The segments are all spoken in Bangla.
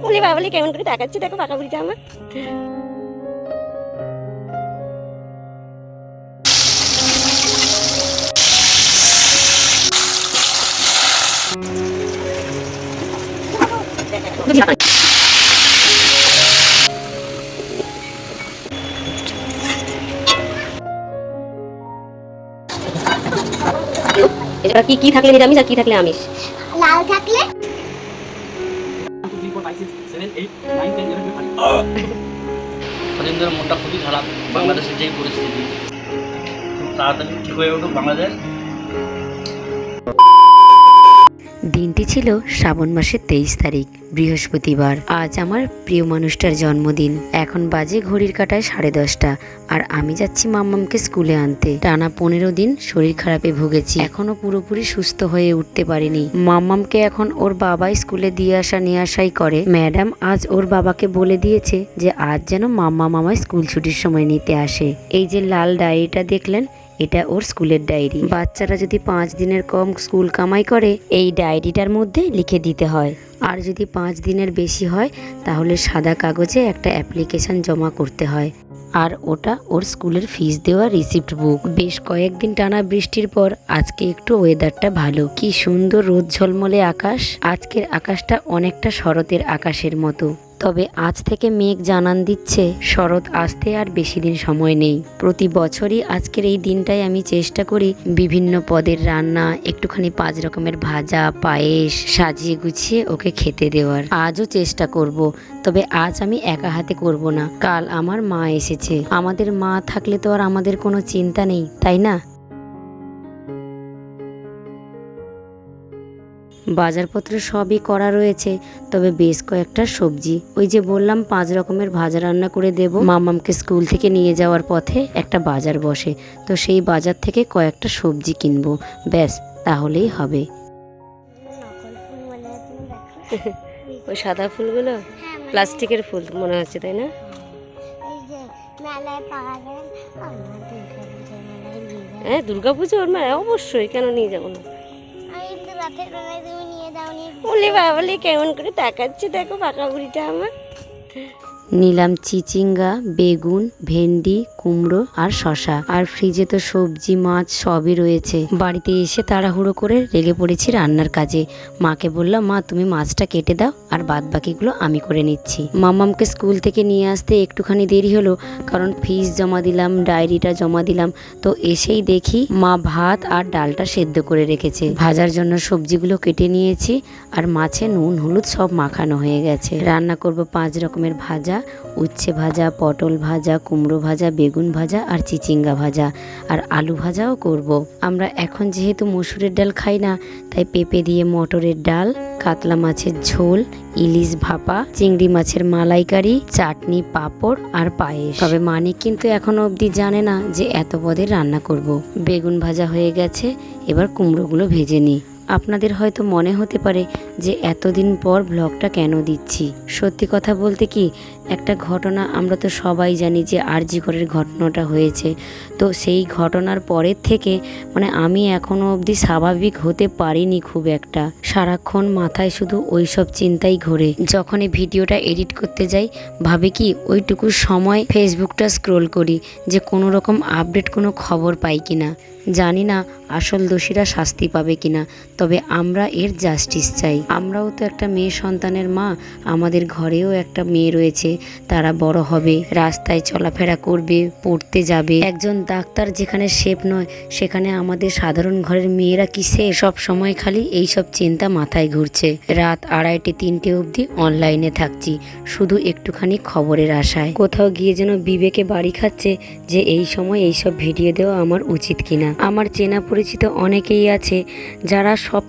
বলি বাবা বলি কেমন করে দেখাচ্ছি দেখো পাকা বুড়িটা আমার। এটা কি কি থাকলে নিরামিষ আর কি থাকলে আমিষ? লাল থাকলে স্বাধীনতার মনটা খুবই খারাপ। বাংলাদেশের যে পরিস্থিতি খুব তাড়াতাড়ি ঠিক হয়ে উঠুক বাংলাদেশ। দিনটি ছিল শ্রাবণ মাসের 23 তারিখ, বৃহস্পতিবার। আজ আমার প্রিয় মানুষটার জন্মদিন। এখন বাজে ঘড়ির কাঁটায় 10:30 আর আমি যাচ্ছি মাম্মামকে স্কুলে আনতে। টানা 15 দিন শরীর খারাপে ভুগেছি, এখনো পুরোপুরি সুস্থ হয়ে উঠতে পারিনি। মাম্মামকে এখন ওর বাবাই স্কুলে দিয়ে আসা নিয়ে আসাই করে। ম্যাডাম আজ ওর বাবাকে বলে দিয়েছে যে আজ যেন মাম্মাম আমায় স্কুল ছুটির সময় নিতে আসে। এই যে লাল ডায়েরিটা দেখলেন, এটা ওর স্কুলের ডায়েরি। বাচ্চারা যদি 5 দিনের কম স্কুল কামাই করে এই ডায়েরিটার মধ্যে লিখে দিতে হয়, আর যদি 5 দিনের বেশি হয় তাহলে সাদা কাগজে একটা অ্যাপ্লিকেশন জমা করতে হয়। আর ওটা ওর স্কুলের ফিস দেওয়া রিসিপ্ট বুক। বেশ কয়েকদিন টানা বৃষ্টির পর আজকে একটু ওয়েদারটা ভালো। কি সুন্দর রোদ ঝলমলে আকাশ। আজকের আকাশটা অনেকটা শরতের আকাশের মতো। তবে আজ থেকে মেঘ জানান দিচ্ছে শরৎ আসতে আর বেশি দিন সময় নেই। প্রতি বছরই আজকের এই দিনটায় আমি চেষ্টা করি বিভিন্ন পদের রান্না, একটুখানি 5 রকমের ভাজা, পায়েস সাজিয়ে গুছিয়ে ওকে খেতে দেওয়ার। আজও চেষ্টা করব, তবে আজ আমি একা হাতে করব না। কাল আমার মা এসেছে। আমাদের মা থাকলে তো আর আমাদের কোনো চিন্তা নেই, তাই না? বাজারপত্র সবই করা রয়েছে, তবে বেশ কয়েকটা সবজি, ওই যে বললাম 5 রকমের ভাজা রান্না করে দেব। মামামকে স্কুল থেকে নিয়ে যাওয়ার পথে একটা বাজার বসে, তো সেই বাজার থেকে কয়েকটা সবজি কিনবো, ব্যাস তাহলেই হবে। ওই সাদা ফুলগুলো প্লাস্টিকের ফুল মনে হচ্ছে, তাই না? এই যে মেলায় পাওয়া যায় আমরা দুর্গাপূজার মেলায় নিয়ে যাই। হ্যাঁ দুর্গাপুজো ওর মেলায় অবশ্যই, কেন নিয়ে যাবো না? আমি তো রাতের বেলায় তুমি নিয়ে দাওনি। বলি বাবা বলি কেমন করে দেখাচ্ছি দেখো পাকা বুড়িটা আমার। নিলাম চিচিঙ্গা, বেগুন, ভেন্ডি, কুমড়ো আর শশা। আর ফ্রিজে তো সবজি মাছ সবই রয়েছে। বাড়িতে এসে তাড়াহুড়ো করে লেগে পড়েছি রান্নার কাজে। মাকে বললাম, মা তুমি মাছটা কেটে দাও আর বাদ বাকিগুলো আমি করে নিচ্ছি। মামামকে স্কুল থেকে নিয়ে আসতে একটুখানি দেরি হলো, কারণ ফিস জমা দিলাম, ডায়েরিটা জমা দিলাম। তো এসেই দেখি মা ভাত আর ডালটা সেদ্ধ করে রেখেছে। ভাজার জন্য সবজিগুলো কেটে নিয়েছি, আর মাছে নুন হলুদ সব মাখানো হয়ে গেছে। রান্না করব 5 রকমের ভাজা, উচ্ছে ভাজা, পটল ভাজা, কুমড়ো ভাজা, বেগুন ভাজা আর চিচিঙ্গা ভাজা, আর আলু ভাজাও করব। আমরা এখন যেহেতু মসুরের ডাল খাই না, তাই পেঁপে দিয়ে মটরের ডাল, কাতলা মাছের ঝোল, ইলিশ ভাপা, চিংড়ি মাছের মালাইকারি, চাটনি, পাঁপড় আর পায়েস। তবে মানিক কিন্তু এখনো অবধি জানে না যে এত পদের রান্না করব। বেগুন ভাজা হয়ে গেছে, এবার কুমড়োগুলো ভেজে নিই। আপনাদের হয়তো মনে হতে পারে যে এতদিন পর ব্লগটা কেন দিচ্ছি। সত্যি কথা বলতে কি, একটা ঘটনা আমরা তো সবাই জানি যে আরজি করের ঘটনাটা হয়েছে। তো সেই ঘটনার পরের থেকে আমি এখনো অবধি স্বাভাবিক হতে পারিনি খুব একটা। সারাক্ষণ মাথায় শুধু ওই সব চিন্তাই ঘোরে। যখন এই ভিডিওটা এডিট করতে যাই ভাবি কি ওইটুকু সময় ফেসবুকটা স্ক্রোল করি যে কোনো রকম আপডেট কোনো খবর পাই কিনা। জানি না আসল দোষীরা শাস্তি পাবে কিনা, তবে আমরা এর জাস্টিস চাই। আমরাও তো একটা মেয়ে সন্তানের মা, আমাদের ঘরেও একটা মেয়ে রয়েছে, তারা বড় হবে, রাস্তায় চলাফেরা করবে, পড়তে যাবে। একজন ডাক্তার যেখানে সেফ নয়, সেখানে আমাদের সাধারণ ঘরের মেয়েরা কি সেফ? সব সময় খালি এইসব চিন্তা মাথায় ঘুরছে। রাত 2:30 3টে অবধি অনলাইনে থাকছি, শুধু একটুখানি খবরের আশায়। কোথাও গিয়ে যেন বিবেকে বাড়ি খাচ্ছে যে এই সময় এইসব ভিডিও দেওয়া আমার উচিত কিনা। আমার চেনা পরিচিত অনেকেই আছে যারা সব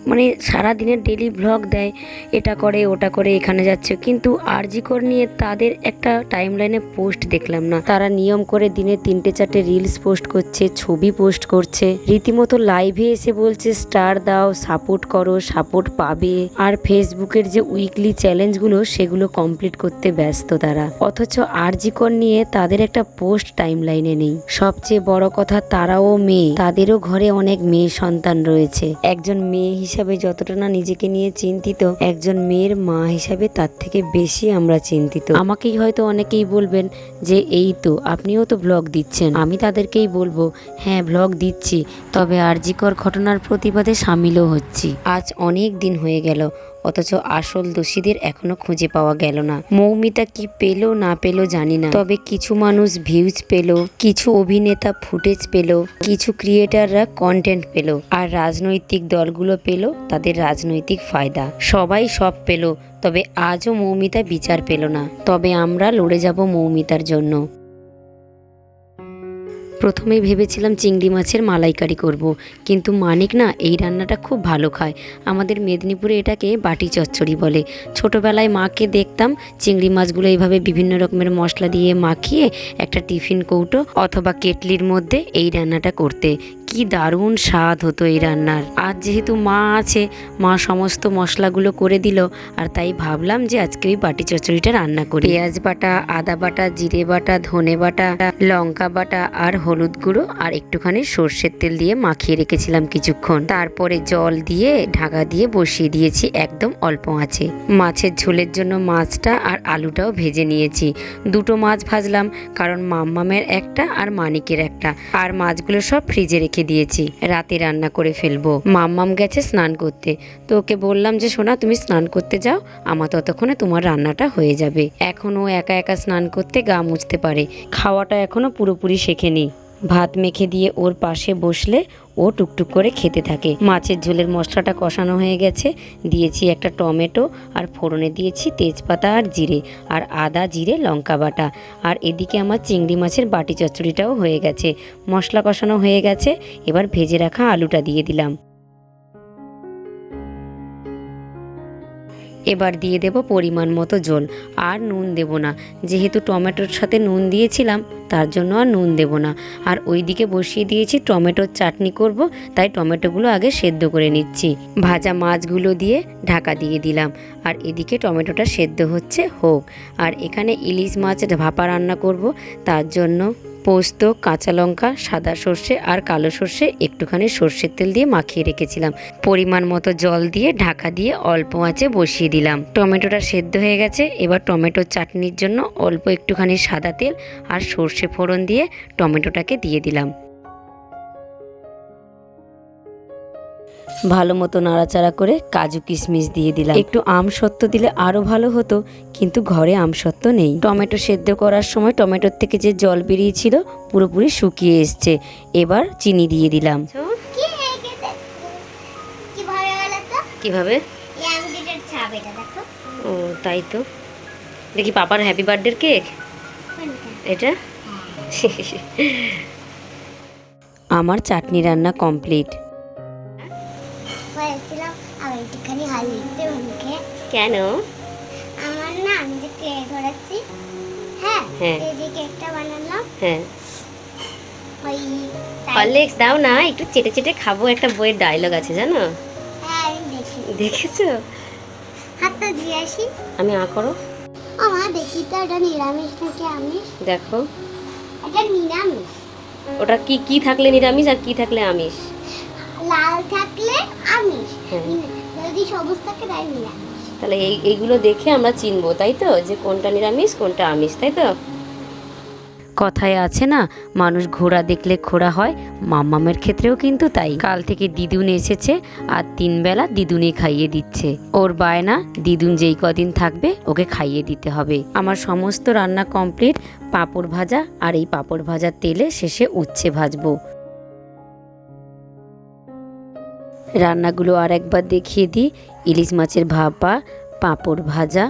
সারাদিনের ডেলি ব্লগ দেয়, এটা করে ওটা করে, এখানে যাচ্ছে, কিন্তু আরজি কর নিয়ে তাদের একটা টাইমলাইনে পোস্ট দেখলাম না। তারা নিয়ম করে দিনে 3টে 4টে রিলস পোস্ট করছে, ছবি পোস্ট করছে, রীতিমতো লাইভে এসে বলছে স্টার দাও, সাপোর্ট করো, সাপোর্ট পাবে। আর ফেসবুকের যে উইকলি চ্যালেঞ্জগুলো সেগুলো কমপ্লিট করতে ব্যস্ত তারা, অথচ আরজি কর নিয়ে তাদের একটা পোস্ট টাইমলাইনে নেই। সবচেয়ে বড় কথা, তারাও মেয়ে, তাদেরও ঘরে অনেক মেয়ে সন্তান রয়েছে। একজন মেয়ে হিসাবে যতটা না নিজেকে নিয়ে চিন্তা চিন্তিত, একজন মেয়ের মা হিসাবে তার থেকে বেশি আমরা চিন্তিত। আমাকেই হয়তো অনেকেই বলবেন যে এই তো আপনিও তো ব্লগ দিচ্ছেন। আমি তাদেরকেই বলবো, হ্যাঁ ব্লগ দিচ্ছি, তবে আরজিকর ঘটনার প্রতিবাদে সামিলও হচ্ছি। আজ অনেক দিন হয়ে গেল, অথচ আসল দোষীদের এখনো খুঁজে পাওয়া গেল না। মৌমিতা কি পেল না পেল জানি না, তবে কিছু মানুষ ভিউজ পেল, কিছু অভিনেতা ফুটেজ পেল, কিছু ক্রিয়েটাররা কন্টেন্ট পেল, আর রাজনৈতিক দলগুলো পেল তাদের রাজনৈতিক ফায়দা। সবাই সব পেল, তবে আজও মৌমিতা বিচার পেল না। তবে আমরা লড়ে যাব মৌমিতার জন্য। প্রথমেই ভেবেছিলাম চিংড়ি মাছের মালাইকারি করব, কিন্তু মানিক না এই রান্নাটা খুব ভালো খায়। আমাদের মেদিনীপুরে এটাকে বাটি চচ্চড়ি বলে। ছোটোবেলায় মাকে দেখতাম চিংড়ি মাছগুলো এইভাবে বিভিন্ন রকমের মশলা দিয়ে মাখিয়ে একটা টিফিন কৌটো অথবা কেটলির মধ্যে এই রান্নাটা করতে। কি দারুণ স্বাদ হতো এই রান্নার। আজ যেহেতু মা আছে, মা সমস্ত মশলাগুলো করে দিল, আর তাই ভাবলাম যে আজকে ওই বাটি চচ্চড়িটা রান্না করি। পেঁয়াজ বাটা, আদা বাটা, জিরে বাটা, ধনে বাটা, লঙ্কা বাটা আর হলুদ গুঁড়ো আর একটুখানি সর্ষের তেল দিয়ে মাখিয়ে রেখেছিলাম কিছুক্ষণ। তারপরে জল দিয়ে ঢাকা দিয়ে বসিয়ে দিয়েছি একদম অল্প আঁচে। মাছের ঝোলের জন্য মাছটা আর আলুটাও ভেজে নিয়েছি। দুটো মাছ ভাজলাম, কারণ মাম্মামের একটা আর মানিকের একটা, আর মাছগুলো সব ফ্রিজে রেখে দিয়েছি, রাতে রান্না করে ফেলবো। মাম্মাম গেছে স্নান করতে, তো ওকে বললাম যে সোনা তুমি স্নান করতে যাও, আমার ততক্ষণে তোমার রান্নাটা হয়ে যাবে। এখনও একা একা স্নান করতে গা মুছতে পারে, খাওয়াটা এখনও পুরোপুরি শেখেনি। ভাত মেখে দিয়ে ওর পাশে বসলে ও টুকটুক করে খেতে থাকে। মাছের ঝোলের মশলাটা কষানো হয়ে গেছে, দিয়েছি একটা টমেটো, আর ফোড়নে দিয়েছি তেজপাতা আর জিরে, আর আদা জিরে লঙ্কা বাটা। আর এদিকে আমার চিংড়ি মাছের বাটি চচ্চড়িটাও হয়ে গেছে, মশলা কষানো হয়ে গেছে। এবার ভেজে রাখা আলুটা দিয়ে দিলাম। এবার দিয়ে দেব পরিমাণ মতো জল, আর নুন দেব না, যেহেতু টমেটোর সাথে নুন দিয়েছিলাম তার জন্য আর নুন দেব না। আর ওইদিকে বসিয়ে দিয়েছি টমেটোর চাটনি করব, তাই টমেটোগুলো আগে সেদ্ধ করে নিচ্ছি। ভাজা মাছগুলো দিয়ে ঢাকা দিয়ে দিলাম, আর এদিকে টমেটোটা সেদ্ধ হচ্ছে হোক। আর এখানে ইলিশ মাছ ভাপা রান্না করব, তার জন্য পোস্ত, কাঁচা লঙ্কা, সাদা সর্ষে আর কালো সর্ষে একটুখানি সর্ষের তেল দিয়ে মাখিয়ে রেখেছিলাম। পরিমাণ মতো জল দিয়ে ঢাকা দিয়ে অল্প আঁচে বসিয়ে দিলাম। টমেটোটা সেদ্ধ হয়ে গেছে, এবার টমেটোর চাটনির জন্য অল্প একটুখানি সাদা তেল আর সর্ষে ফোড়ন দিয়ে টমেটোটাকে দিয়ে দিলাম। ভালো মতো নাড়াচাড়া করে কাজু কিশমিশ দিয়ে দিলাম। একটু আমসত্ত্ব দিলে আরও ভালো হতো, কিন্তু ঘরে আমসত্ত্ব নেই। টমেটো সেদ্ধ করার সময় টমেটোর থেকে যে জল বেরিয়েছিল পুরোপুরি শুকিয়ে এসছে। এবার চিনি দিয়ে দিলাম। কিভাবে? ও তাই তো। দেখি পাপার হ্যাপি বার্থডের কেক এটা। আমার চাটনি রান্না কমপ্লিট। কেন? আমার না, আমি যে কেক ধরাচ্ছি, হ্যাঁ এই যে কেকটা বানালাম, হ্যাঁ ওই হরলিক্স দাও না, একটু চেটে চেটে খাবো। একটা বইয়ের ডায়লগ আছে জানো? হ্যাঁ আমি দেখি। দেখেছো? হাতটা দিয়ে আসি। আমি করো। আমার দেখি তো এটা নিরামিষ নাকি আমিষ। দেখো এটা নিরামিষ। ওটা কি কি থাকলে নিরামিষ আর কি থাকলে আমিষ? লাল থাকলে আমিষ, হ্যাঁ। যদি সবুজ থাকে তাই নিরামিষ। তাহলে এইগুলো দেখে আমরা চিনবো, তাই তো, যে কোনটা নিরামিষ কোনটা আমিষ, তাই তো? কথায় আছে না, মানুষ ঘোড়া দেখলে খোড়া হয়, মাম্মামের ক্ষেত্রেও কিন্তু তাই। কাল থেকে দিদুন এসেছে, আর 3 বেলা দিদুনই খাইয়ে দিচ্ছে। ওর বায়না দিদুন যেই কদিন থাকবে ওকে খাইয়ে দিতে হবে। আমার সমস্ত রান্না কমপ্লিট। পাঁপড় ভাজা, আর এই পাঁপড় ভাজার তেলে শেষে উচ্ছে ভাজবো। রান্নাগুলো আর একবার দেখিয়ে দিই। ইলিশ মাছের ভাপা, পাঁপড় ভাজা,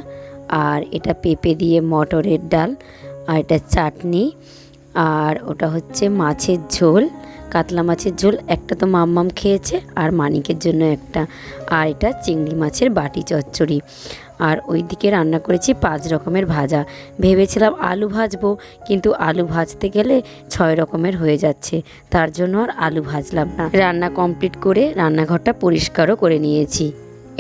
আর এটা পেঁপে দিয়ে মটরের ডাল, আর এটা চাটনি, আর ওটা হচ্ছে মাছের ঝোল, কাতলা মাছের ঝোল। একটা তো মাম্মাম খেয়েছে, আর মানিকের জন্য একটা, আর এটা চিংড়ি মাছের বাটি চচ্চড়ি। আর ওইদিকে রান্না করেছি 5 রকমের ভাজা। ভেবেছিলাম আলু ভাজবো, কিন্তু আলু ভাজতে গেলে 6 রকমের হয়ে যাচ্ছে, তার জন্য আর আলু ভাজলাম না। রান্না কমপ্লিট করে রান্নাঘরটা পরিষ্কারও করে নিয়েছি।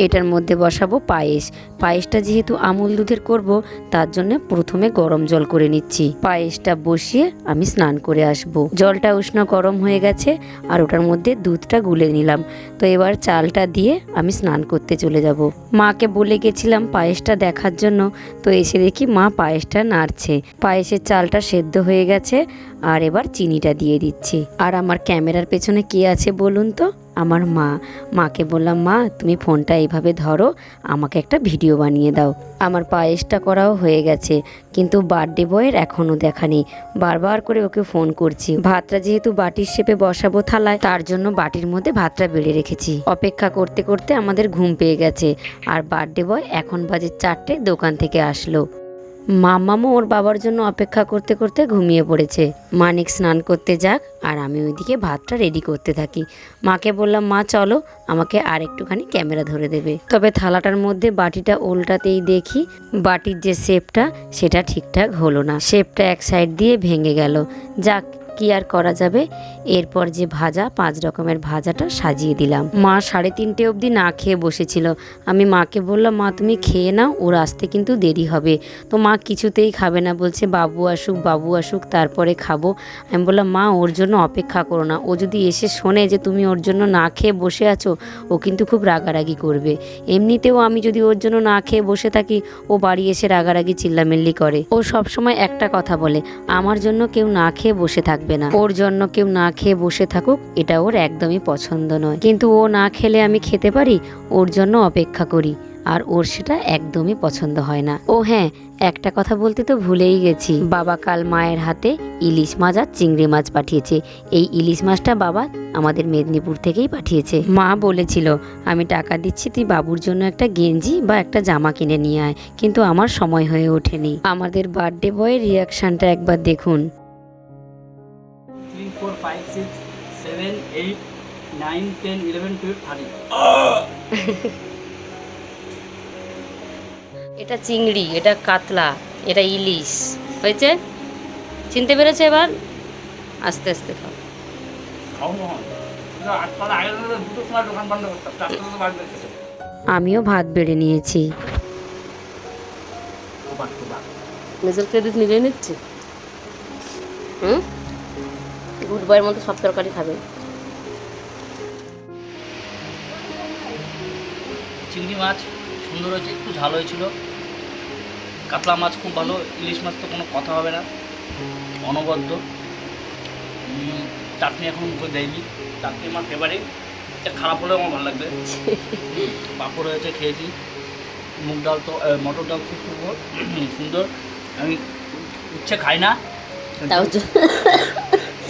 এটার মধ্যে বসাবো পায়েস। পায়েসটা যেহেতু আমুল দুধের করব, তার জন্য প্রথমে গরম জল করে নিচ্ছি। পায়েসটা বসিয়ে আমি স্নান করে আসব। জলটা উষ্ণ গরম হয়ে গেছে আর ওটার মধ্যে দুধটা গুলে নিলাম। তো এবার চালটা দিয়ে আমি স্নান করতে চলে যাব। মাকে বলে গেছিলাম পায়েসটা দেখার জন্য, তো এসে দেখি মা পায়েসটা নাড়ছে। পায়েসের চালটা সেদ্ধ হয়ে গেছে আর এবার চিনিটা দিয়ে দিচ্ছি। আর আমার ক্যামেরার পেছনে কে আছে বলুন তো? আমার মা। মাকে বললাম, মা তুমি ফোনটা এইভাবে ধরো, আমাকে একটা ভিডিও বানিয়ে দাও। আমার পায়েসটা করাও হয়ে গেছে, কিন্তু বার্থডে বয়ের এখনও দেখা নেই। বারবার করে ওকে ফোন করছি। ভাতটা যেহেতু বাটির শেপে বসাবো থালায়, তার জন্য বাটির মধ্যে ভাতটা বেড়ে রেখেছি। অপেক্ষা করতে করতে আমাদের ঘুম পেয়ে গেছে আর বার্থডে বয় এখন বাজে 4টে দোকান থেকে আসলো। মামামও ওর বাবার জন্য অপেক্ষা করতে করতে ঘুমিয়ে পড়েছে। মানিক স্নান করতে যাক আর আমি ওইদিকে ভাতটা রেডি করতে থাকি। মাকে বললাম, মা চলো, আমাকে আর একটুখানি ক্যামেরা ধরে দেবে। তবে থালাটার মধ্যে বাটিটা উল্টাতেই দেখি বাটির যে শেপটা সেটা ঠিকঠাক হলো না। শেপটা এক সাইড দিয়ে ভেঙে গেল। যাক, কি আর করা যাবে। এরপর যে ভাজা 5 রকমের ভাজাটা সাজিয়ে দিলাম। মা 3:30 অবধি না খেয়ে বসেছিল। আমি মাকে বললাম, মা তুমি খেয়ে নাও, ওর আসতে কিন্তু দেরি হবে। তো মা কিছুতেই খাবে না, বলছে বাবু আসুক তারপরে খাবো। আমি বললাম, মা ওর জন্য অপেক্ষা করো না, ও যদি এসে শোনে যে তুমি ওর জন্য না খেয়ে বসে আছো, ও কিন্তু খুব রাগারাগি করবে। এমনিতেও আমি যদি ওর জন্য না খেয়ে বসে থাকি, ও বাড়ি এসে রাগারাগি চিল্লামিল্লি করে। ও সবসময় একটা কথা বলে, আমার জন্য কেউ না খেয়ে বসে থাকবে না, ওর জন্য কেউ না খেয়ে বসে থাকুক এটা ওর একদমই পছন্দ নয়। কিন্তু ও না খেলে আমি খেতে পারি, ওর জন্য অপেক্ষা করি, আর ওর সেটা একদমই পছন্দ হয় না। ও হ্যাঁ, একটা কথা বলতে তো ভুলেই গেছি, বাবা কাল মায়ের হাতে ইলিশ মাছ আর চিংড়ি মাছ পাঠিয়েছে। এই ইলিশ মাছটা বাবা আমাদের মেদিনীপুর থেকেই পাঠিয়েছে। মা বলেছিল, আমি টাকা দিচ্ছি, তুই বাবুর জন্য একটা গেঞ্জি বা একটা জামা কিনে নিয়ে আয়, কিন্তু আমার সময় হয়ে ওঠেনি। আমাদের বার্থডে বয়ের রিয়াকশনটা একবার দেখুন। 3, 4, 5, 6, 7, 8, 9, 10, 11, 12, 13। এটা চিংড়ি, এটা কাতলা, এটা ইলিশ হয়েছে। চিনতে পেরেছে? এবার আস্তে আস্তে খাও। আমিও ভাত বেড়ে নিয়েছি। নিজের ক্রেডিট নিজেই নিচ্ছি। গুড বয়ের মতো সব তরকারি খাবে। চিংড়ি মাছ সুন্দর হয়েছে, একটু ঝাল হয়েছিল। কাতলা মাছ খুব ভালো। ইলিশ মাছ তো কোনো কথা হবে না, অনবদ্য। চাটনি এখন মুখে দেয়নি, চাটনি আমার ফেভারিট। এটা খারাপ হলেও আমার ভালো লাগবে। পাঁপড় হয়েছে, খেয়েছি। মুগ ডাল তো, মটর ডাল খুব সুন্দর। আমি উচ্ছে খাই না, তাও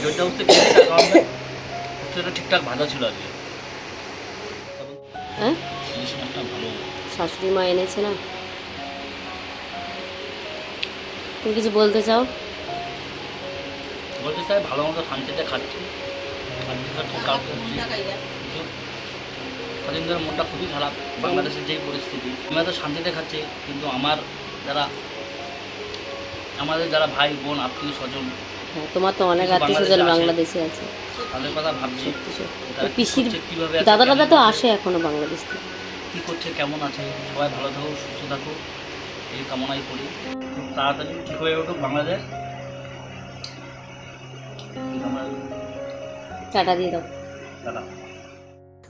যেটা উচ্ছে খেয়েছি উচ্ছেটা ঠিকঠাক ভাজা ছিল আজকে। হ্যাঁ, ইলিশ মাছটা ভালো। শাশুড়ি মা এনেছে না। তুমি কিছু বলতে চাও? বলতে চাই ভালো মতো শান্তিতে খাচ্ছি। কদিন ধরে মনটা খুবই খারাপ, বাংলাদেশের যেই পরিস্থিতি। আমরা তো শান্তিতে খাচ্ছি, কিন্তু আমাদের যারা ভাই বোন আত্মীয় স্বজন, তোমার তো অনেক আত্মীয় স্বজন বাংলাদেশে আছে, তাদের কথা ভাবছি। পিসির কীভাবে দাদা দাদা তো আসে এখনো বাংলাদেশ থেকে। কী করছে, কেমন আছে, সবাই ভালো থাকুক, সুস্থ থাকুক, এই কামনাই করি। খুব তাড়াতাড়ি ঠিক হয়ে উঠুক বাংলাদেশ। টাটা দিয়ে দাও। টাটা।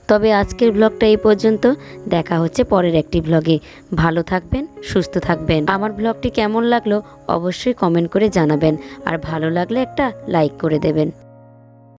তবে আজকের ব্লগটা এই পর্যন্ত। দেখা হচ্ছে পরের একটি ব্লগে। ভালো থাকবেন, সুস্থ থাকবেন। আমার ব্লগটি কেমন লাগলো অবশ্যই কমেন্ট করে জানাবেন, আর ভালো লাগলে একটা লাইক করে দেবেন।